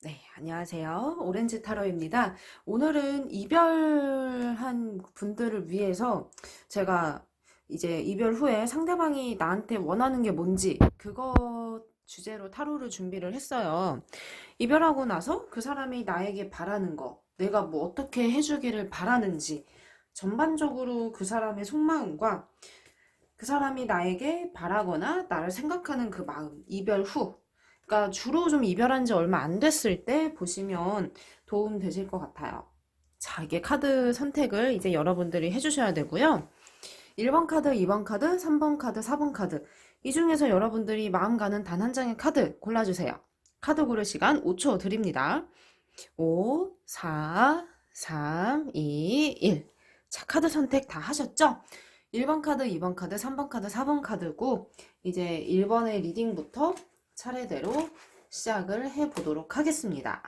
네, 안녕하세요. 오렌지 타로입니다. 오늘은 이별한 분들을 위해서 제가 이제 이별 후에 상대방이 나한테 원하는 게 뭔지 그거 주제로 타로를 준비를 했어요. 이별하고 나서 그 사람이 나에게 바라는 거, 내가 뭐 어떻게 해주기를 바라는지 전반적으로 그 사람의 속마음과 그 사람이 나에게 바라거나 나를 생각하는 그 마음, 이별 후. 그러니까 주로 좀 이별한 지 얼마 안 됐을 때 보시면 도움 되실 것 같아요. 자, 이게 카드 선택을 이제 여러분들이 해주셔야 되고요. 1번 카드, 2번 카드, 3번 카드, 4번 카드. 이 중에서 여러분들이 마음 가는 단 한 장의 카드 골라주세요. 카드 고를 시간 5초 드립니다. 5, 4, 3, 2, 1. 자, 카드 선택 다 하셨죠? 1번 카드, 2번 카드, 3번 카드, 4번 카드고, 이제 1번의 리딩부터 차례대로 시작을 해보도록 하겠습니다.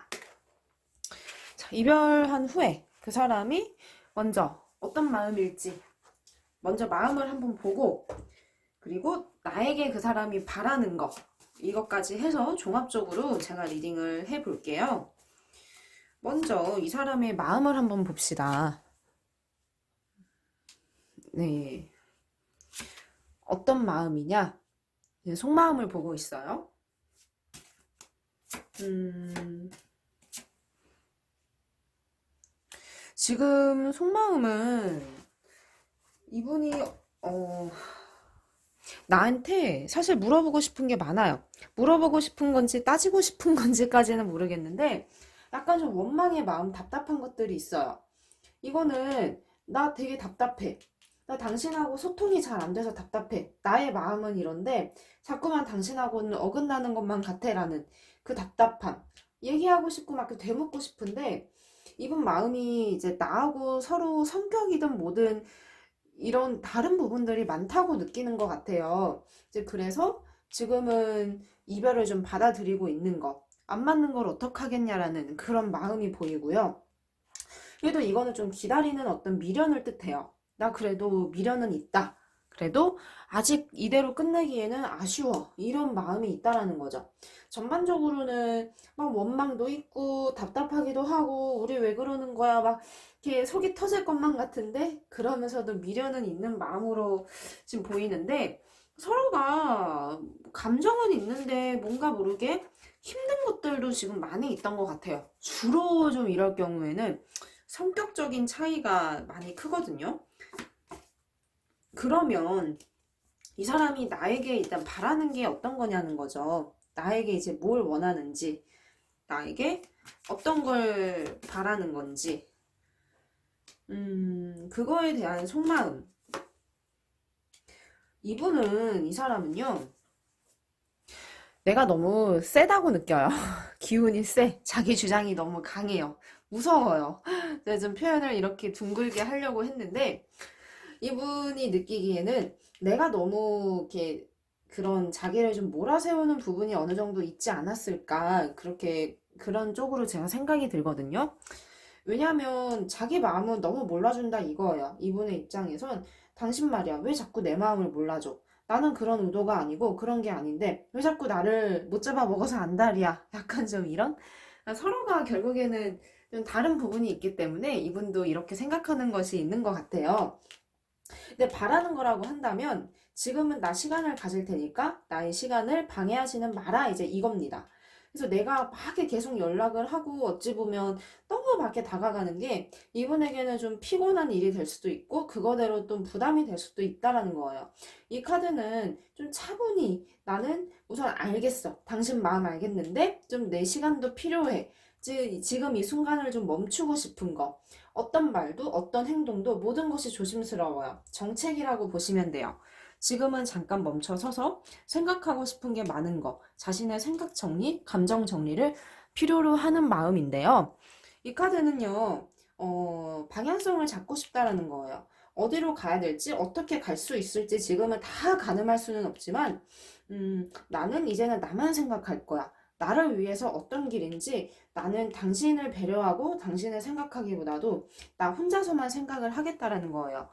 자, 이별한 후에 그 사람이 먼저 어떤 마음일지, 먼저 마음을 한번 보고, 그리고 나에게 그 사람이 바라는 거, 이것까지 해서 종합적으로 제가 리딩을 해볼게요. 먼저 이 사람의 마음을 한번 봅시다. 네. 어떤 마음이냐? 속마음을 보고 있어요. 음, 지금 속마음은 이분이, 어, 나한테 사실 물어보고 싶은 게 많아요. 물어보고 싶은 건지 따지고 싶은 건지까지는 모르겠는데, 약간 좀 원망의 마음, 답답한 것들이 있어요. 이거는 나 되게 답답해. 나 당신하고 소통이 잘 안 돼서 답답해. 나의 마음은 이런데 자꾸만 당신하고는 어긋나는 것만 같아라는 그 답답함. 얘기하고 싶고 막 되묻고 싶은데 이분 마음이 이제 나하고 서로 성격이든 뭐든 이런 다른 부분들이 많다고 느끼는 것 같아요. 이제 그래서 지금은 이별을 좀 받아들이고 있는 거. 안 맞는 걸 어떡하겠냐라는 그런 마음이 보이고요. 그래도 이거는 좀 기다리는 어떤 미련을 뜻해요. 나 그래도 미련은 있다. 그래도 아직 이대로 끝내기에는 아쉬워. 이런 마음이 있다라는 거죠. 전반적으로는 막 원망도 있고 답답하기도 하고 우리 왜 그러는 거야 막 이렇게 속이 터질 것만 같은데 그러면서도 미련은 있는 마음으로 지금 보이는데 서로가 감정은 있는데 뭔가 모르게 힘든 것들도 지금 많이 있던 것 같아요. 주로 좀 이럴 경우에는 성격적인 차이가 많이 크거든요. 그러면 이 사람이 나에게 일단 바라는 게 어떤 거냐는 거죠. 나에게 이제 뭘 원하는지, 나에게 어떤 걸 바라는 건지, 그거에 대한 속마음. 이 사람은요, 내가 너무 세다고 느껴요. 기운이 세. 자기 주장이 너무 강해요. 무서워요. 제가 좀 표현을 이렇게 둥글게 하려고 했는데, 이분이 느끼기에는 내가 너무 이렇게 그런 자기를 좀 몰아세우는 부분이 어느 정도 있지 않았을까. 그렇게 그런 쪽으로 제가 생각이 들거든요. 왜냐하면 자기 마음은 너무 몰라준다 이거예요. 이분의 입장에선 당신 말이야. 왜 자꾸 내 마음을 몰라줘? 나는 그런 의도가 아니고 그런 게 아닌데 왜 자꾸 나를 못 잡아 먹어서 안달이야. 약간 좀 이런 서로가 결국에는 좀 다른 부분이 있기 때문에 이분도 이렇게 생각하는 것이 있는 것 같아요. 근데 바라는 거라고 한다면 지금은 나 시간을 가질 테니까 나의 시간을 방해하지는 마라 이제 이겁니다. 그래서 내가 막 계속 연락을 하고 어찌 보면 너무 밖에 다가가는 게 이분에게는 좀 피곤한 일이 될 수도 있고 그거대로 좀 부담이 될 수도 있다라는 거예요. 이 카드는 좀 차분히 나는 우선 알겠어. 당신 마음 알겠는데 좀 내 시간도 필요해. 지금 이 순간을 좀 멈추고 싶은 거. 어떤 말도 어떤 행동도 모든 것이 조심스러워요. 정책이라고 보시면 돼요. 지금은 잠깐 멈춰 서서 생각하고 싶은 게 많은 거, 자신의 생각 정리, 감정 정리를 필요로 하는 마음인데요. 이 카드는요, 방향성을 잡고 싶다라는 거예요. 어디로 가야 될지, 어떻게 갈 수 있을지 지금은 다 가늠할 수는 없지만, 나는 이제는 나만 생각할 거야. 나를 위해서 어떤 길인지 나는 당신을 배려하고 당신을 생각하기보다도 나 혼자서만 생각을 하겠다라는 거예요.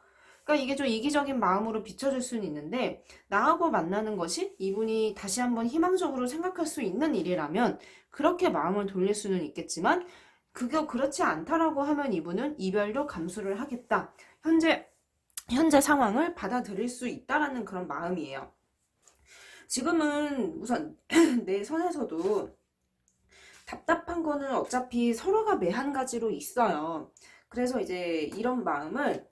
그러니까 이게 좀 이기적인 마음으로 비춰질 수는 있는데, 나하고 만나는 것이 이분이 다시 한번 희망적으로 생각할 수 있는 일이라면 그렇게 마음을 돌릴 수는 있겠지만, 그게 그렇지 않다라고 하면 이분은 이별도 감수를 하겠다. 현재 상황을 받아들일 수 있다라는 그런 마음이에요. 지금은 우선 내 선에서도 답답한 거는 어차피 서로가 매한 가지로 있어요. 그래서 이제 이런 마음을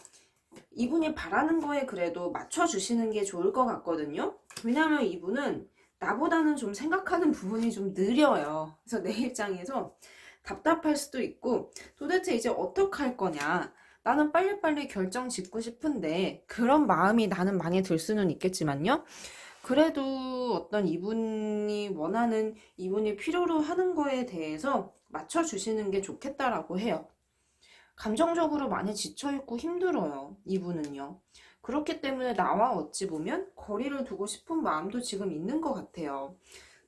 이분이 바라는 거에 그래도 맞춰주시는 게 좋을 것 같거든요. 왜냐하면 이분은 나보다는 좀 생각하는 부분이 좀 느려요. 그래서 내 입장에서 답답할 수도 있고, 도대체 이제 어떡할 거냐. 나는 빨리빨리 결정 짓고 싶은데 그런 마음이 나는 많이 들 수는 있겠지만요. 그래도 어떤 이분이 원하는, 이분이 필요로 하는 거에 대해서 맞춰주시는 게 좋겠다라고 해요. 감정적으로 많이 지쳐있고 힘들어요, 이분은요. 그렇기 때문에 나와 어찌 보면 거리를 두고 싶은 마음도 지금 있는 것 같아요.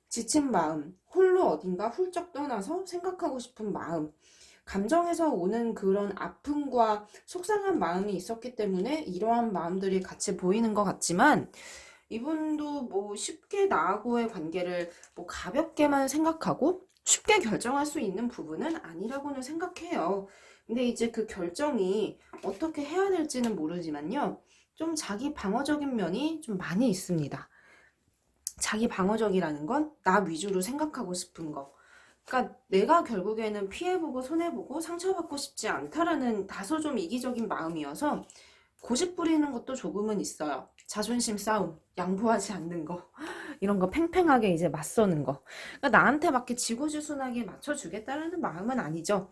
지친 마음, 홀로 어딘가 훌쩍 떠나서 생각하고 싶은 마음, 감정에서 오는 그런 아픔과 속상한 마음이 있었기 때문에 이러한 마음들이 같이 보이는 것 같지만, 이분도 뭐 쉽게 나하고의 관계를 뭐 가볍게만 생각하고 쉽게 결정할 수 있는 부분은 아니라고는 생각해요. 근데 이제 그 결정이 어떻게 해야 될지는 모르지만요. 좀 자기 방어적인 면이 좀 많이 있습니다. 자기 방어적이라는 건 나 위주로 생각하고 싶은 거. 그러니까 내가 결국에는 피해보고 손해보고 상처받고 싶지 않다라는 다소 좀 이기적인 마음이어서 고집 부리는 것도 조금은 있어요. 자존심 싸움, 양보하지 않는 거, 이런 거 팽팽하게 이제 맞서는 거. 그러니까 나한테 맞게 지고지순하게 맞춰주겠다라는 마음은 아니죠.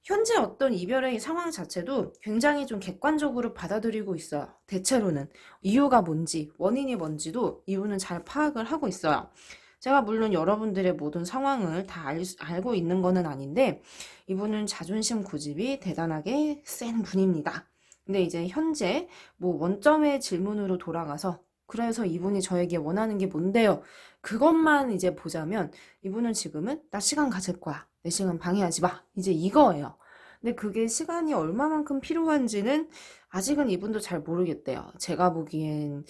현재 어떤 이별의 상황 자체도 굉장히 좀 객관적으로 받아들이고 있어요. 대체로는 이유가 뭔지, 원인이 뭔지도 이분은 잘 파악을 하고 있어요. 제가 물론 여러분들의 모든 상황을 다 알고 있는 거는 아닌데, 이분은 자존심 고집이 대단하게 센 분입니다. 근데 이제 현재 뭐 원점의 질문으로 돌아가서, 그래서 이분이 저에게 원하는 게 뭔데요? 그것만 이제 보자면 이분은 지금은 나 시간 가질 거야. 내 시간 방해하지 마. 이제 이거예요. 근데 그게 시간이 얼마만큼 필요한지는 아직은 이분도 잘 모르겠대요. 제가 보기엔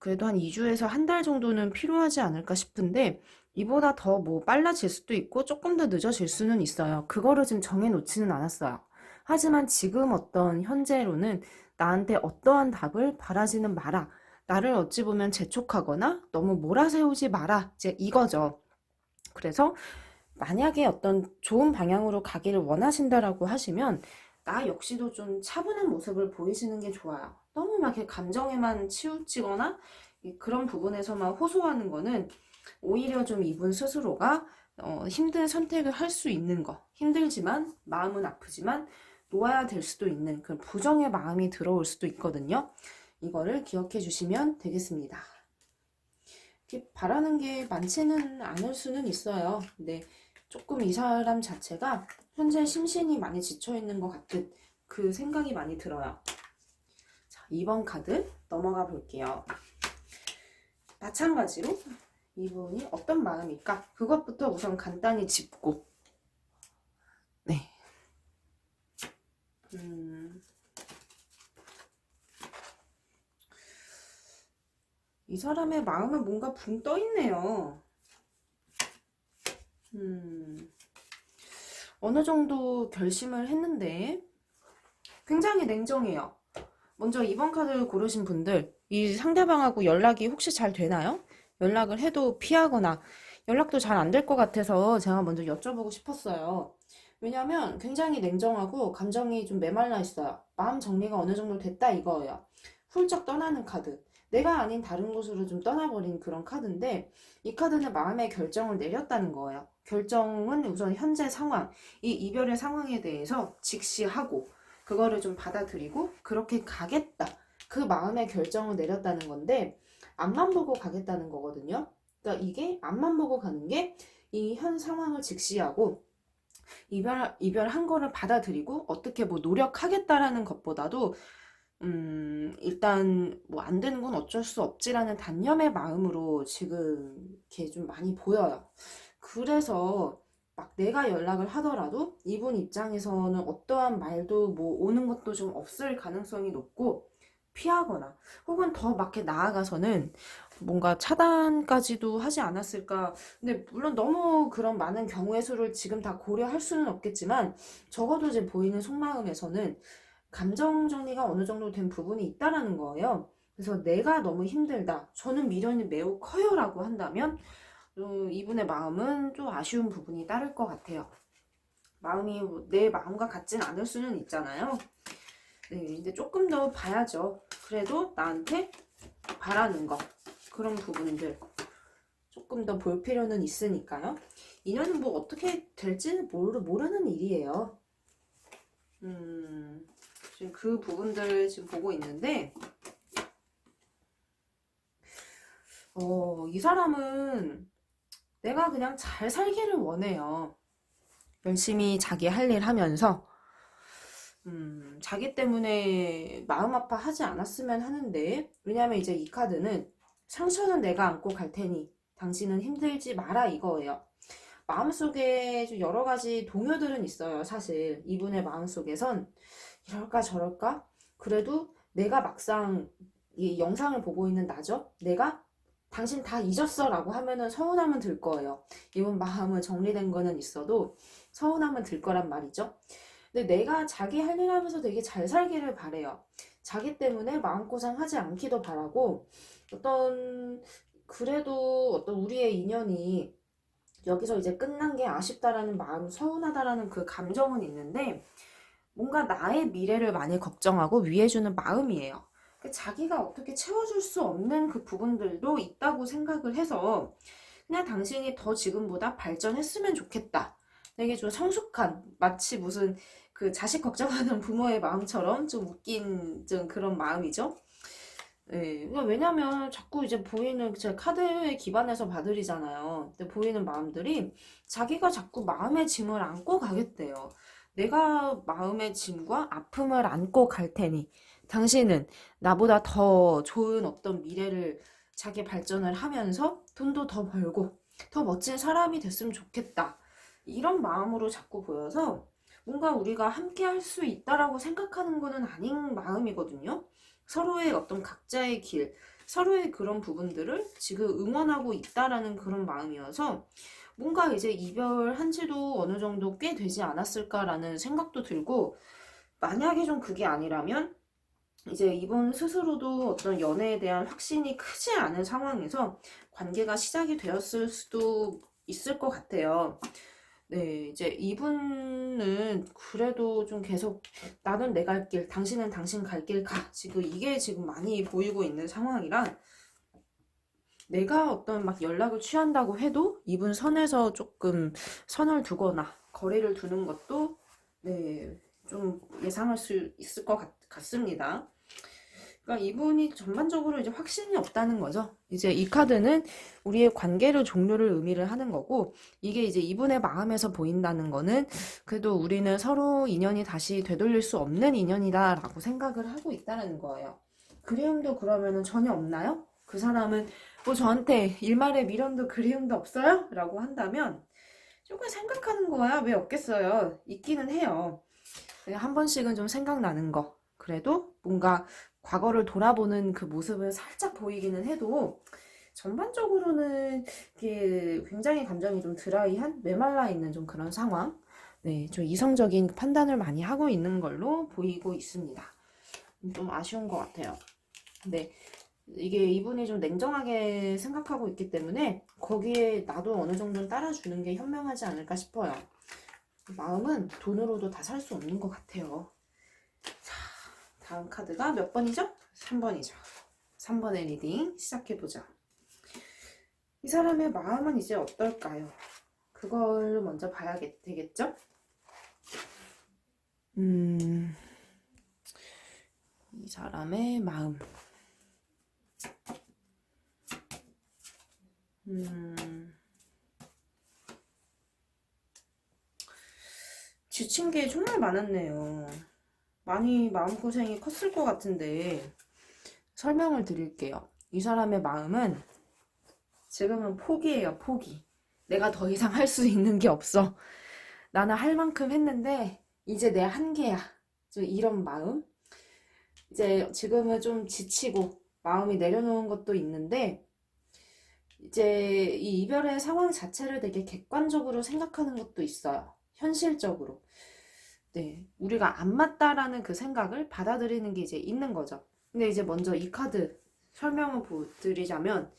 그래도 한 2주에서 한 달 정도는 필요하지 않을까 싶은데, 이보다 더 뭐 빨라질 수도 있고 조금 더 늦어질 수는 있어요. 그거를 지금 정해놓지는 않았어요. 하지만 지금 어떤 현재로는 나한테 어떠한 답을 바라지는 마라. 나를 어찌 보면 재촉하거나 너무 몰아세우지 마라. 이제 이거죠. 그래서 만약에 어떤 좋은 방향으로 가기를 원하신다라고 하시면 나 역시도 좀 차분한 모습을 보이시는 게 좋아요. 너무 막 이렇게 감정에만 치우치거나 그런 부분에서만 호소하는 거는 오히려 좀 이분 스스로가 힘든 선택을 할 수 있는 거, 힘들지만 마음은 아프지만 놓아야 될 수도 있는 그런 부정의 마음이 들어올 수도 있거든요. 이거를 기억해 주시면 되겠습니다. 이렇게 바라는 게 많지는 않을 수는 있어요. 근데 조금 이 사람 자체가 현재 심신이 많이 지쳐있는 것 같은 그 생각이 많이 들어요. 자, 2번 카드 넘어가 볼게요. 마찬가지로 이분이 어떤 마음일까? 그것부터 우선 간단히 짚고, 네. 이 사람의 마음은 뭔가 붕 떠 있네요. 어느 정도 결심을 했는데 굉장히 냉정해요. 먼저 2번 카드를 고르신 분들, 이 상대방하고 연락이 혹시 잘 되나요? 연락을 해도 피하거나 연락도 잘 안 될 것 같아서 제가 먼저 여쭤보고 싶었어요. 왜냐면 굉장히 냉정하고 감정이 좀 메말라 있어요. 마음 정리가 어느 정도 됐다 이거예요. 훌쩍 떠나는 카드. 내가 아닌 다른 곳으로 좀 떠나버린 그런 카드인데, 이 카드는 마음의 결정을 내렸다는 거예요. 결정은 우선 현재 상황, 이 이별의 상황에 대해서 직시하고 그거를 좀 받아들이고 그렇게 가겠다. 그 마음의 결정을 내렸다는 건데, 앞만 보고 가겠다는 거거든요. 그러니까 이게 앞만 보고 가는 게 이 현 상황을 직시하고 이별한 거를 받아들이고 어떻게 뭐 노력하겠다라는 것보다도 일단 뭐 안 되는 건 어쩔 수 없지라는 단념의 마음으로 지금 이렇게 좀 많이 보여요. 그래서 막 내가 연락을 하더라도 이분 입장에서는 어떠한 말도 뭐 오는 것도 좀 없을 가능성이 높고, 피하거나 혹은 더 밖에 나아가서는 뭔가 차단까지도 하지 않았을까. 근데 물론 너무 그런 많은 경우의 수를 지금 다 고려할 수는 없겠지만 적어도 이제 보이는 속마음에서는 감정 정리가 어느 정도 된 부분이 있다라는 거예요. 그래서 내가 너무 힘들다. 저는 미련이 매우 커요라고 한다면 이분의 마음은 좀 아쉬운 부분이 따를 것 같아요. 마음이 내 마음과 같진 않을 수는 있잖아요. 네, 근데 조금 더 봐야죠. 그래도 나한테 바라는 거, 그런 부분들 조금 더 볼 필요는 있으니까요. 인연은 뭐 어떻게 될지는 모르는 일이에요. 지금 그 부분들 지금 보고 있는데, 이 사람은 내가 그냥 잘 살기를 원해요. 열심히 자기 할 일 하면서, 자기 때문에 마음 아파하지 않았으면 하는데, 왜냐면 이제 이 카드는 상처는 내가 안고 갈 테니 당신은 힘들지 마라 이거예요. 마음속에 좀 여러 가지 동요들은 있어요. 사실 이분의 마음속에선 이럴까 저럴까? 그래도 내가 막상 이 영상을 보고 있는 나죠? 내가 당신 다 잊었어 라고 하면은 서운함은 들 거예요. 이분 마음은 정리된 거는 있어도 서운함은 들 거란 말이죠. 근데 내가 자기 할 일 하면서 되게 잘 살기를 바래요. 자기 때문에 마음고생 하지 않기도 바라고, 그래도 어떤 우리의 인연이 여기서 이제 끝난 게 아쉽다라는 마음, 서운하다라는 그 감정은 있는데, 뭔가 나의 미래를 많이 걱정하고 위해주는 마음이에요. 자기가 어떻게 채워줄 수 없는 그 부분들도 있다고 생각을 해서 그냥 당신이 더 지금보다 발전했으면 좋겠다. 되게 좀 성숙한, 마치 무슨 그 자식 걱정하는 부모의 마음처럼 좀 웃긴 좀 그런 마음이죠. 예, 왜냐면 자꾸 이제 보이는 제 카드에 기반해서 봐드리잖아요. 근데 보이는 마음들이 자기가 자꾸 마음의 짐을 안고 가겠대요. 내가 마음의 짐과 아픔을 안고 갈 테니 당신은 나보다 더 좋은 어떤 미래를 자기 발전을 하면서 돈도 더 벌고 더 멋진 사람이 됐으면 좋겠다. 이런 마음으로 자꾸 보여서 뭔가 우리가 함께 할 수 있다라고 생각하는 거는 아닌 마음이거든요. 서로의 어떤 각자의 길, 서로의 그런 부분들을 지금 응원하고 있다라는 그런 마음이어서 뭔가 이제 이별한 지도 어느 정도 꽤 되지 않았을까라는 생각도 들고, 만약에 좀 그게 아니라면 이제 이분 스스로도 어떤 연애에 대한 확신이 크지 않은 상황에서 관계가 시작이 되었을 수도 있을 것 같아요. 네, 이제 이분은 그래도 좀 계속 나는 내 갈 길, 당신은 당신 갈 길 가. 지금 이게 지금 많이 보이고 있는 상황이라 내가 어떤 막 연락을 취한다고 해도 이분 선에서 조금 선을 두거나 거리를 두는 것도 네, 좀 예상할 수 있을 것 같습니다. 그러니까 이분이 전반적으로 이제 확신이 없다는 거죠. 이제 이 카드는 우리의 관계를 종료를 의미를 하는 거고, 이게 이제 이분의 마음에서 보인다는 거는 그래도 우리는 서로 인연이 다시 되돌릴 수 없는 인연이다라고 생각을 하고 있다는 거예요. 그리움도 그러면은 전혀 없나요? 그 사람은 뭐 저한테 일말의 미련도 그리움도 없어요? 라고 한다면 조금 생각하는 거야. 왜 없겠어요? 있기는 해요. 한 번씩은 좀 생각나는 거. 그래도 뭔가 과거를 돌아보는 그 모습은 살짝 보이기는 해도 전반적으로는 이게 굉장히 감정이 좀 드라이한 메말라 있는 좀 그런 상황. 네, 좀 이성적인 판단을 많이 하고 있는 걸로 보이고 있습니다. 좀 아쉬운 것 같아요. 근데 이게 이분이 좀 냉정하게 생각하고 있기 때문에 거기에 나도 어느 정도는 따라주는 게 현명하지 않을까 싶어요. 마음은 돈으로도 다 살 수 없는 것 같아요. 자, 다음 카드가 몇 번이죠? 3번이죠. 3번의 리딩 시작해보자. 이 사람의 마음은 이제 어떨까요? 그걸 먼저 봐야 되겠죠? 이 사람의 마음. 지친 게 정말 많았네요. 많이 마음고생이 컸을 것 같은데 설명을 드릴게요. 이 사람의 마음은 지금은 포기예요, 포기. 내가 더 이상 할 수 있는 게 없어. 나는 할 만큼 했는데 이제 내 한계야. 좀 이런 마음. 이제 지금은 좀 지치고 마음이 내려놓은 것도 있는데, 이제 이 이별의 상황 자체를 되게 객관적으로 생각하는 것도 있어요. 현실적으로. 네, 우리가 안 맞다라는 그 생각을 받아들이는 게 이제 있는 거죠. 근데 이제 먼저 이 카드 설명을 드리자면,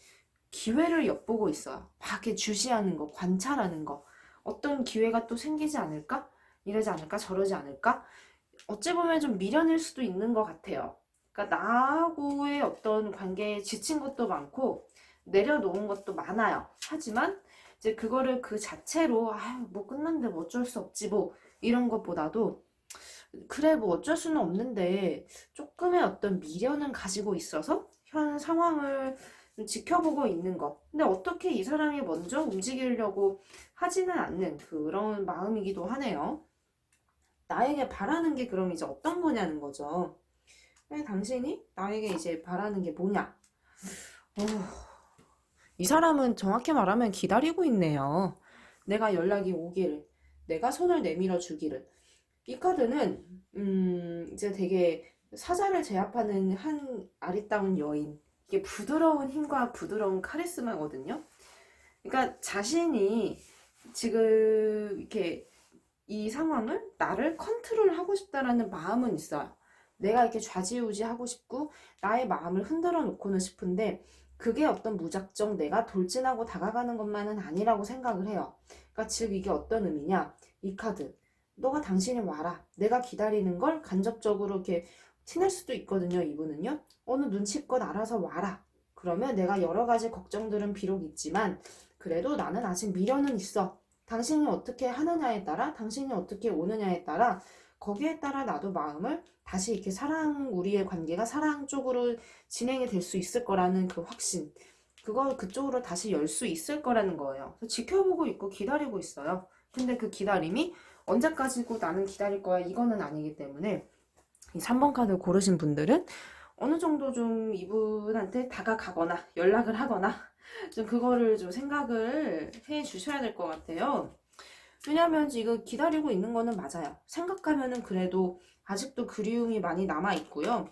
기회를 엿보고 있어요. 밖에 주시하는 거, 관찰하는 거. 어떤 기회가 또 생기지 않을까? 이러지 않을까? 저러지 않을까? 어찌 보면 좀 미련일 수도 있는 것 같아요. 그러니까 나하고의 어떤 관계에 지친 것도 많고 내려놓은 것도 많아요. 하지만 이제 그거를 그 자체로 뭐 끝났는데 뭐 어쩔 수 없지 뭐 이런 것보다도 그래 뭐 어쩔 수는 없는데 조금의 어떤 미련은 가지고 있어서 현 상황을 좀 지켜보고 있는 거. 근데 어떻게 이 사람이 먼저 움직이려고 하지는 않는 그런 마음이기도 하네요. 나에게 바라는 게 그럼 이제 어떤 거냐는 거죠. 왜 당신이 나에게 이제 바라는 게 뭐냐? 이 사람은 정확히 말하면 기다리고 있네요. 내가 연락이 오기를, 내가 손을 내밀어 주기를. 이 카드는 이제 되게 사자를 제압하는 한 아리따운 여인. 이게 부드러운 힘과 부드러운 카리스마거든요. 그러니까 자신이 지금 이렇게 이 상황을 나를 컨트롤하고 싶다라는 마음은 있어요. 내가 이렇게 좌지우지하고 싶고 나의 마음을 흔들어 놓고는 싶은데 그게 어떤 무작정 내가 돌진하고 다가가는 것만은 아니라고 생각을 해요. 그러니까 즉 이게 어떤 의미냐? 이 카드. 너가 당신이 와라. 내가 기다리는 걸 간접적으로 이렇게 티낼 수도 있거든요. 이분은요. 어느 눈치껏 알아서 와라. 그러면 내가 여러 가지 걱정들은 비록 있지만 그래도 나는 아직 미련은 있어. 당신이 어떻게 하느냐에 따라, 당신이 어떻게 오느냐에 따라, 거기에 따라 나도 마음을 다시 이렇게 우리의 관계가 사랑 쪽으로 진행이 될 수 있을 거라는 그 확신. 그걸 그쪽으로 다시 열 수 있을 거라는 거예요. 그래서 지켜보고 있고 기다리고 있어요. 근데 그 기다림이 언제까지고 나는 기다릴 거야 이거는 아니기 때문에 이 3번 카드 고르신 분들은 어느 정도 좀 이분한테 다가가거나 연락을 하거나 좀 그거를 좀 생각을 해 주셔야 될 것 같아요. 왜냐하면 지금 기다리고 있는 거는 맞아요. 생각하면은 그래도 아직도 그리움이 많이 남아 있고요.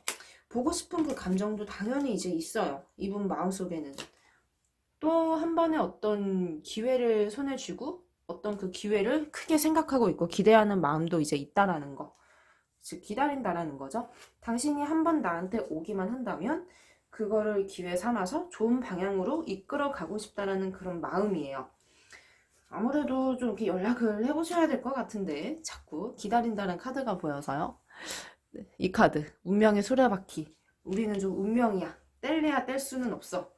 보고 싶은 그 감정도 당연히 이제 있어요. 이분 마음속에는. 또 한 번의 어떤 기회를 손에 쥐고 어떤 그 기회를 크게 생각하고 있고 기대하는 마음도 이제 있다라는 거. 즉 기다린다라는 거죠. 당신이 한 번 나한테 오기만 한다면 그거를 기회 삼아서 좋은 방향으로 이끌어 가고 싶다라는 그런 마음이에요. 아무래도 좀 이렇게 연락을 해보셔야 될 것 같은데 자꾸 기다린다는 카드가 보여서요. 이 카드 운명의 수레바퀴. 우리는 좀 운명이야. 뗄래야 뗄 수는 없어.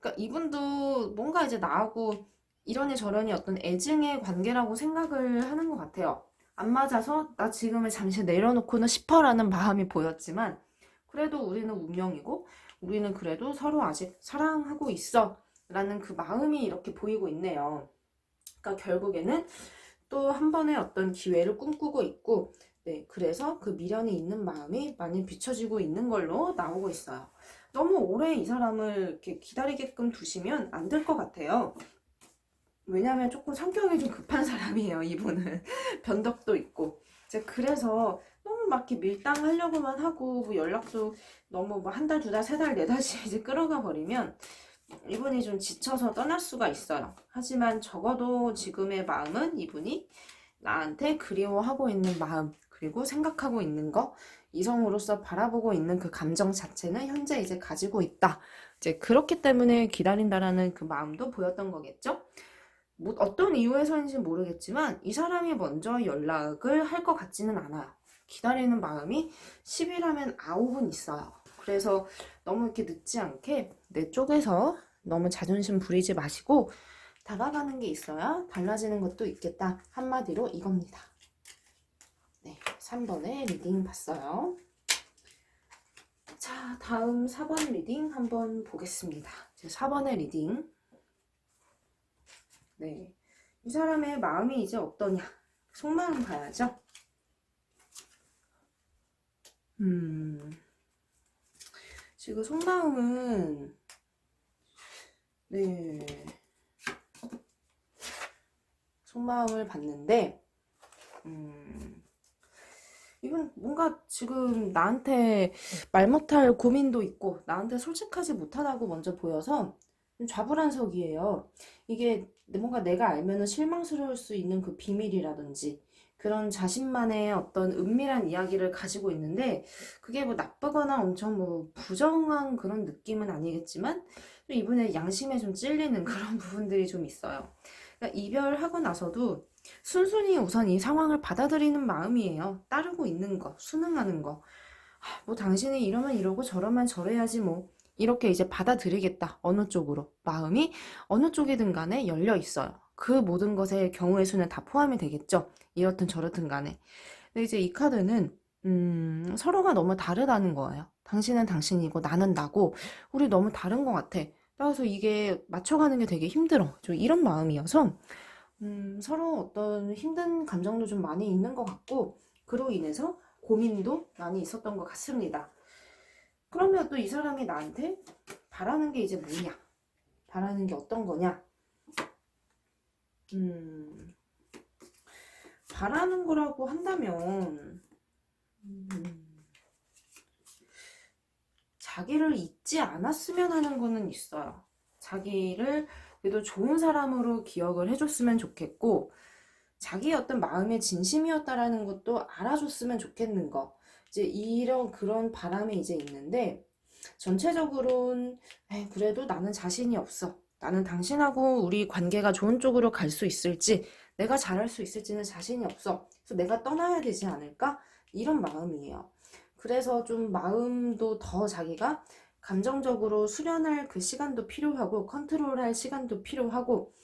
그러니까 이분도 뭔가 이제 나하고 이러니 저러니 어떤 애증의 관계라고 생각을 하는 것 같아요. 안 맞아서 나 지금은 잠시 내려놓고는 싶어라는 마음이 보였지만 그래도 우리는 운명이고 우리는 그래도 서로 아직 사랑하고 있어 라는 그 마음이 이렇게 보이고 있네요. 그러니까 결국에는 또 한 번의 어떤 기회를 꿈꾸고 있고 네, 그래서 그 미련이 있는 마음이 많이 비춰지고 있는 걸로 나오고 있어요. 너무 오래 이 사람을 이렇게 기다리게끔 두시면 안 될 것 같아요. 왜냐하면 조금 성격이 좀 급한 사람이에요, 이분은. 변덕도 있고. 이제 그래서 너무 막 이렇게 밀당하려고만 하고, 뭐 연락도 너무 뭐 한 달, 두 달, 세 달, 네 달씩 이제 끌어가 버리면 이분이 좀 지쳐서 떠날 수가 있어요. 하지만 적어도 지금의 마음은 이분이 나한테 그리워하고 있는 마음, 그리고 생각하고 있는 거, 이성으로서 바라보고 있는 그 감정 자체는 현재 이제 가지고 있다. 이제 그렇기 때문에 기다린다라는 그 마음도 보였던 거겠죠? 뭐 어떤 이유에서인지 모르겠지만 이 사람이 먼저 연락을 할 것 같지는 않아요. 기다리는 마음이 10이라면 9은 있어요. 그래서 너무 이렇게 늦지 않게 내 쪽에서 너무 자존심 부리지 마시고 다가가는 게 있어야 달라지는 것도 있겠다. 한마디로 이겁니다. 네, 3번의 리딩 봤어요. 자, 다음 4번 리딩 한번 보겠습니다. 4번의 리딩. 네, 이 사람의 마음이 이제 어떠냐? 속마음 봐야죠. 지금 속마음은 네, 속마음을 봤는데 이분 뭔가 지금 나한테 말 못할 고민도 있고 나한테 솔직하지 못하다고 먼저 보여서 좀 좌불안석이에요. 이게 뭔가 내가 알면은 실망스러울 수 있는 그 비밀이라든지 그런 자신만의 어떤 은밀한 이야기를 가지고 있는데 그게 뭐 나쁘거나 엄청 뭐 부정한 그런 느낌은 아니겠지만 좀 이분의 양심에 좀 찔리는 그런 부분들이 좀 있어요. 그러니까 이별하고 나서도 순순히 우선 이 상황을 받아들이는 마음이에요. 따르고 있는 거, 순응하는 거. 뭐 당신이 이러면 이러고 저러면 저래야지 뭐. 이렇게 이제 받아들이겠다. 어느 쪽으로. 마음이 어느 쪽이든 간에 열려 있어요. 그 모든 것의 경우의 수는 다 포함이 되겠죠. 이렇든 저렇든 간에. 근데 이제 이 카드는 서로가 너무 다르다는 거예요. 당신은 당신이고 나는 나고 우리 너무 다른 것 같아. 그래서 이게 맞춰가는 게 되게 힘들어. 좀 이런 마음이어서 서로 어떤 힘든 감정도 좀 많이 있는 것 같고, 그로 인해서 고민도 많이 있었던 것 같습니다. 그러면 또 이 사람이 나한테 바라는 게 이제 뭐냐? 바라는 게 어떤 거냐? 음, 바라는 거라고 한다면, 자기를 잊지 않았으면 하는 거는 있어요. 자기를 그래도 좋은 사람으로 기억을 해줬으면 좋겠고, 자기의 어떤 마음의 진심이었다라는 것도 알아줬으면 좋겠는 거. 이제 이런 그런 바람이 이제 있는데, 전체적으로는 그래도 나는 자신이 없어. 나는 당신하고 우리 관계가 좋은 쪽으로 갈 수 있을지, 내가 잘할 수 있을지는 자신이 없어. 그래서 내가 떠나야 되지 않을까? 이런 마음이에요. 그래서 좀 마음도 더 자기가 감정적으로 수련할 그 시간도 필요하고, 컨트롤할 시간도 필요하고,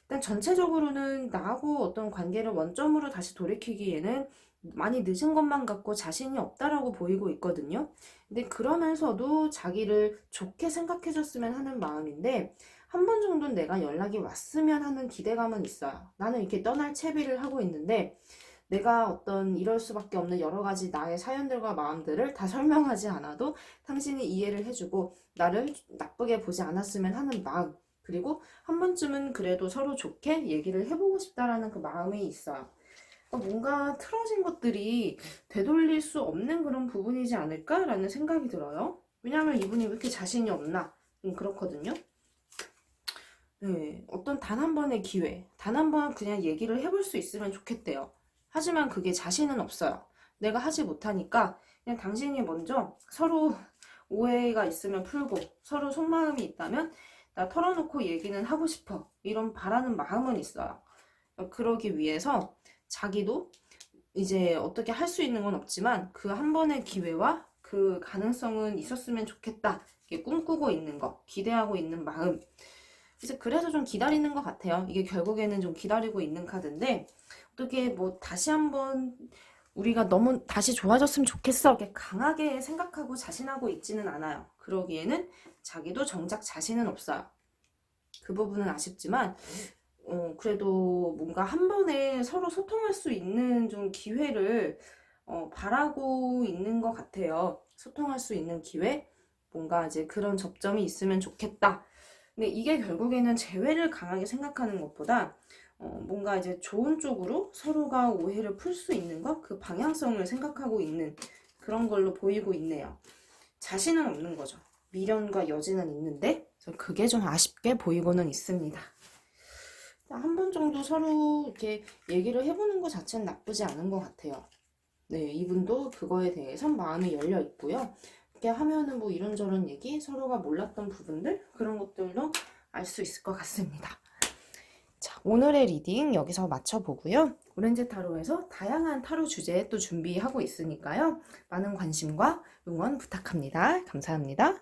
일단 전체적으로는 나하고 어떤 관계를 원점으로 다시 돌이키기에는 많이 늦은 것만 같고 자신이 없다라고 보이고 있거든요. 근데 그러면서도 자기를 좋게 생각해줬으면 하는 마음인데 한 번 정도는 내가 연락이 왔으면 하는 기대감은 있어요. 나는 이렇게 떠날 채비를 하고 있는데 내가 어떤 이럴 수밖에 없는 여러 가지 나의 사연들과 마음들을 다 설명하지 않아도 당신이 이해를 해주고 나를 나쁘게 보지 않았으면 하는 마음, 그리고 한 번쯤은 그래도 서로 좋게 얘기를 해보고 싶다라는 그 마음이 있어요. 뭔가 틀어진 것들이 되돌릴 수 없는 그런 부분이지 않을까라는 생각이 들어요. 왜냐하면 이분이 왜 이렇게 자신이 없나? 그렇거든요. 네, 어떤 단 한 번의 기회, 단 한 번 그냥 얘기를 해볼 수 있으면 좋겠대요. 하지만 그게 자신은 없어요. 내가 하지 못하니까 그냥 당신이 먼저 서로 오해가 있으면 풀고 서로 속마음이 있다면 나 털어놓고 얘기는 하고 싶어. 이런 바라는 마음은 있어요. 그러기 위해서 자기도 이제 어떻게 할 수 있는 건 없지만 그 한 번의 기회와 그 가능성은 있었으면 좋겠다. 이렇게 꿈꾸고 있는 거, 기대하고 있는 마음. 그래서 좀 기다리는 것 같아요. 이게 결국에는 좀 기다리고 있는 카드인데 어떻게 뭐 다시 한번 우리가 너무 다시 좋아졌으면 좋겠어. 이렇게 강하게 생각하고 자신하고 있지는 않아요. 그러기에는 자기도 정작 자신은 없어요. 그 부분은 아쉽지만 그래도 뭔가 한 번에 서로 소통할 수 있는 좀 기회를 바라고 있는 것 같아요. 소통할 수 있는 기회? 뭔가 이제 그런 접점이 있으면 좋겠다. 근데 이게 결국에는 재회를 강하게 생각하는 것보다 뭔가 이제 좋은 쪽으로 서로가 오해를 풀 수 있는 것, 그 방향성을 생각하고 있는 그런 걸로 보이고 있네요. 자신은 없는 거죠. 미련과 여지는 있는데 그게 좀 아쉽게 보이고는 있습니다. 한 번 정도 서로 이렇게 얘기를 해보는 것 자체는 나쁘지 않은 것 같아요. 네, 이분도 그거에 대해서 마음이 열려 있고요. 이렇게 하면은 뭐 이런저런 얘기, 서로가 몰랐던 부분들, 그런 것들도 알 수 있을 것 같습니다. 자, 오늘의 리딩 여기서 마쳐보고요. 오렌지 타로에서 다양한 타로 주제 또 준비하고 있으니까요. 많은 관심과 응원 부탁합니다. 감사합니다.